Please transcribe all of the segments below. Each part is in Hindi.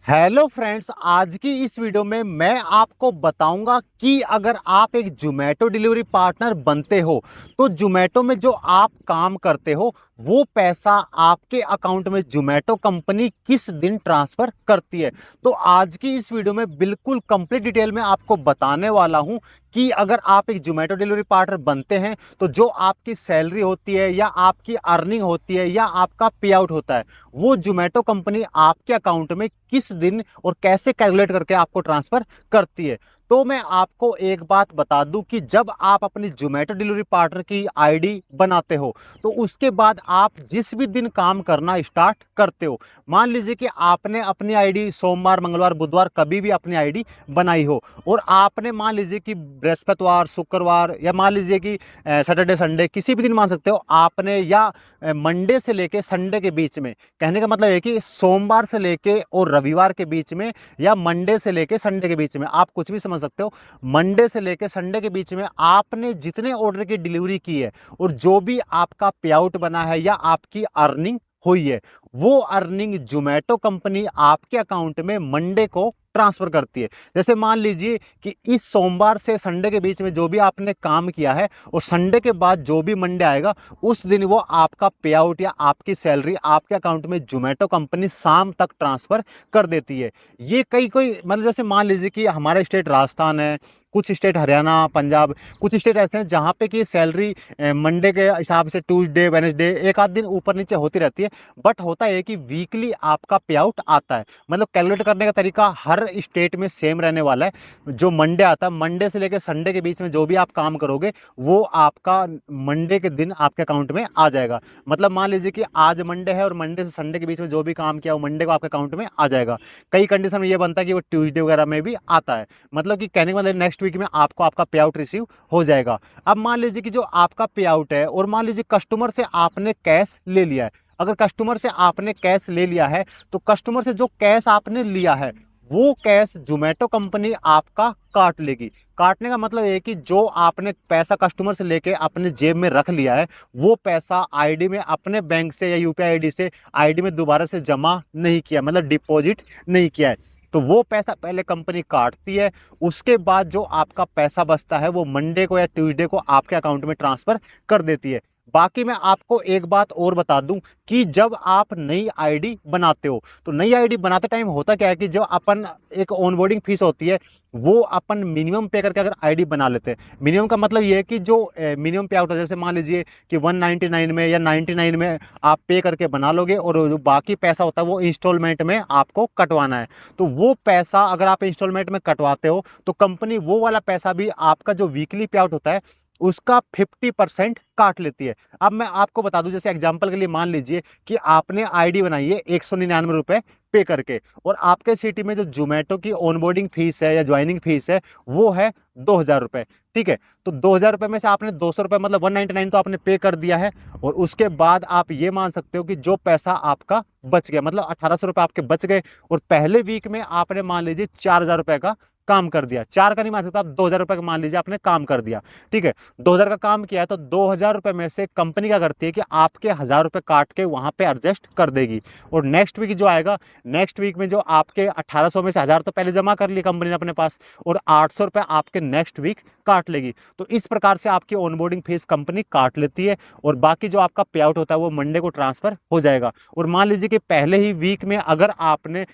हेलो फ्रेंड्स, आज की इस वीडियो में मैं आपको बताऊंगा कि अगर आप एक जोमेटो डिलीवरी पार्टनर बनते हो तो जोमेटो में जो आप काम करते हो वो पैसा आपके अकाउंट में जोमेटो कंपनी किस दिन ट्रांसफर करती है। तो आज की इस वीडियो में बिल्कुल कंप्लीट डिटेल में आपको बताने वाला हूं कि अगर आप एक जोमेटो डिलीवरी पार्टनर बनते हैं तो जो आपकी सैलरी होती है या आपकी अर्निंग होती है या आपका पे आउट होता है वो जोमेटो कंपनी आपके अकाउंट में किस दिन और कैसे कैलकुलेट करके आपको ट्रांसफर करती है। तो मैं आपको एक बात बता दूं कि जब आप अपनी जोमेटो डिलीवरी पार्टनर की आईडी बनाते हो तो उसके बाद आप जिस भी दिन काम करना स्टार्ट करते हो, मान लीजिए कि आपने अपनी आईडी सोमवार मंगलवार बुधवार कभी भी अपनी आईडी बनाई हो और आपने मान लीजिए कि बृहस्पतिवार शुक्रवार या मान लीजिए कि सैटरडे संडे किसी भी दिन मान सकते हो आपने, या मंडे से लेके संडे के बीच में, कहने का मतलब है कि सोमवार से लेके और रविवार के बीच में या मंडे से लेके संडे के बीच में, आप कुछ भी समझ सकते हो। मंडे से लेके संडे के बीच में आपने जितने ऑर्डर की डिलीवरी की है और जो भी आपका पे आउट बना है या आपकी अर्निंग हुई है वो अर्निंग जोमेटो कंपनी आपके अकाउंट में मंडे को ट्रांसफर करती है। जैसे मान लीजिए कि इस सोमवार से संडे के बीच में जो भी आपने काम किया है और संडे के बाद जो भी मंडे आएगा उस दिन वो आपका पे आउट या आपकी सैलरी आपके अकाउंट में जोमेटो कंपनी शाम तक ट्रांसफर कर देती है। ये कई कोई मतलब जैसे मान लीजिए कि हमारा स्टेट राजस्थान है, कुछ स्टेट हरियाणा पंजाब, कुछ स्टेट ऐसे हैं जहाँ पे कि सैलरी मंडे के हिसाब से ट्यूसडे वेडनेसडे एक आध दिन ऊपर नीचे होती रहती है, बट होता है कि वीकली आपका पे आउट आता है। मतलब कैलकुलेट करने का तरीका हर स्टेट में सेम रहने वाला है। जो मंडे आता है, मंडे से लेकर संडे के बीच में जो भी आप काम करोगे वो आपका मंडे के दिन आपके अकाउंट में आ जाएगा। मतलब मान लीजिए कि आज मंडे है और मंडे से संडे के बीच में जो भी काम किया वो मंडे को आपके अकाउंट में आ जाएगा। कई कंडीशन में ये बनता है कि वो ट्यूसडे वगैरह में भी आता है। मतलब कि कहने का मतलब नेक्स्ट वीक में आपको आपका पे आउट रिसीव हो जाएगा। अब मान लीजिए कि जो आपका पे आउट है और मान लीजिए कस्टमर से आपने कैश ले लिया है, अगर कस्टमर से आपने कैश ले लिया है तो कस्टमर से जो कैश आपने लिया है वो कैश जोमेटो कंपनी आपका काट लेगी। काटने का मतलब है कि जो आपने पैसा कस्टमर से लेके अपने जेब में रख लिया है वो पैसा आईडी में अपने बैंक से या यूपीआई आईडी से आईडी में दोबारा से जमा नहीं किया, मतलब डिपॉजिट नहीं किया है। तो वो पैसा पहले कंपनी काटती है, उसके बाद जो आपका पैसा बचता है वो मंडे को या ट्यूसडे को आपके अकाउंट में ट्रांसफर कर देती है। बाकी मैं आपको एक बात और बता दूं कि जब आप नई आईडी बनाते हो तो नई आईडी बनाते टाइम होता क्या है कि जो अपन एक ऑनबोर्डिंग फीस होती है वो अपन मिनिमम पे करके अगर आईडी बना लेते हैं। मिनिमम का मतलब ये है कि जो मिनिमम पे आउट है, जैसे मान लीजिए कि 199 में या 99 में आप पे करके बना लोगे और जो बाकी पैसा होता है वो इंस्टॉलमेंट में आपको कटवाना है। तो वो पैसा अगर आप इंस्टॉलमेंट में कटवाते हो तो कंपनी वो वाला पैसा भी आपका जो वीकली पे आउट होता है उसका 50% काट लेती है। अब मैं आपको बता दूं, जैसे एग्जांपल के लिए मान लीजिए कि आपने आईडी बनाई है 199 रुपए पे करके और आपके सिटी में जो जोमेटो की ऑनबोर्डिंग फीस है या ज्वाइनिंग फीस है वो है 2000 रुपए। ठीक है, तो 2000 रुपए में से आपने 200 रुपए मतलब 199 तो आपने पे कर दिया है और उसके बाद आप ये मान सकते हो कि जो पैसा आपका बच गया मतलब 1800 रुपए आपके बच गए और पहले वीक में आपने मान लीजिए 4000 रुपए का काम कर दिया। चार का नहीं मान सकता आप, 2000 रुपए का मान लीजिए आपने काम कर दिया। ठीक है, 2000 का काम किया है तो 2000 रुपए में से कंपनी क्या करती है कि आपके 1000 रुपए काट के वहां पे एडजस्ट कर देगी और नेक्स्ट वीक जो आएगा, नेक्स्ट वीक में जो आपके 1800 में से 1000 तो पहले जमा कर लिए कंपनी ने अपने पास और 800 रुपए आपके नेक्स्ट वीक काट लेगी। तो इस प्रकार से आपकी ऑनबोर्डिंग फीस कंपनी काट लेती है और बाकी जो आपका पे आउट होता है वो मंडे को ट्रांसफर हो जाएगा। और मान लीजिए कि पहले ही वीक में अगर आपने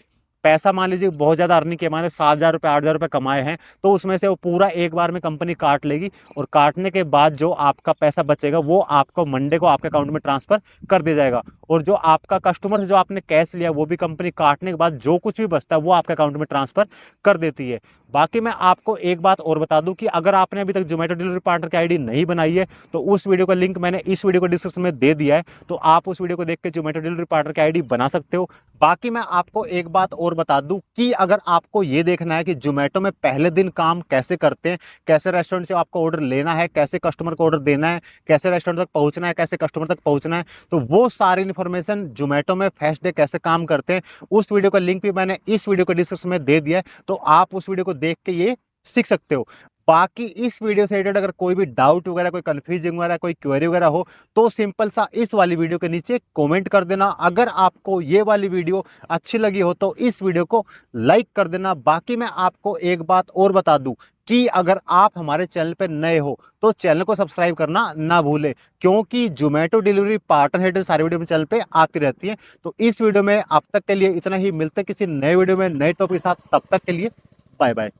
पैसा मान लीजिए बहुत ज़्यादा अर्निंग किया, माने 7000 रुपये 8000 रुपये कमाए हैं तो उसमें से वो पूरा एक बार में कंपनी काट लेगी और काटने के बाद जो आपका पैसा बचेगा वो आपको मंडे को आपके अकाउंट में ट्रांसफर कर दिया जाएगा। और जो आपका कस्टमर से जो आपने कैश लिया वो भी कंपनी काटने के बाद जो कुछ भी बचता है वो आपके अकाउंट में ट्रांसफर कर देती है। बाकी मैं आपको एक बात और बता दूं कि अगर आपने अभी तक जोमेटो डिलीवरी पार्टनर की आईडी नहीं बनाई है तो उस वीडियो का लिंक मैंने इस वीडियो को डिस्क्रिप्शन में दे दिया है, तो आप उस वीडियो को देख के जोमेटो डिलीवरी पार्टनर की आईडी बना सकते हो। बाकी मैं आपको एक बात और बता दूं कि अगर आपको ये देखना है कि जोमेटो में पहले दिन काम कैसे करते हैं, कैसे रेस्टोरेंट से आपको ऑर्डर लेना है, कैसे कस्टमर को ऑर्डर देना है, कैसे रेस्टोरेंट तक पहुंचना है, कैसे कस्टमर तक पहुंचना है, तो वो सारी इन्फॉर्मेशन जोमेटो में फर्स्ट डे कैसे काम करते हैं उस वीडियो का लिंक भी मैंने इस वीडियो को डिस्क्रिप्शन में दे दिया है, तो आप उस वीडियो को देख के ये सीख सकते हो। बाकी इस वीडियो से रिलेटेड अगर कोई भी डाउट वगैरह, कोई कंफ्यूजिंग वगैरह, कोई क्वेरी वगैरह हो तो सिंपल सा इस वाली वीडियो के नीचे कमेंट कर देना। अगर आपको ये वाली वीडियो अच्छी लगी हो तो इस वीडियो को लाइक कर देना। बाकी मैं आपको एक बात और बता दूं कि अगर आप हमारे चैनल पर नए हो तो चैनल को सब्सक्राइब करना ना भूलें, क्योंकि जोमेटो डिलीवरी पार्टनर हेडेड सारी वीडियो चैनल पे आती रहती है। तो इस वीडियो में अब तक के लिए इतना ही, मिलते हैं किसी नए वीडियो में नए टॉपिक के साथ। तब तक के लिए बाय बाय।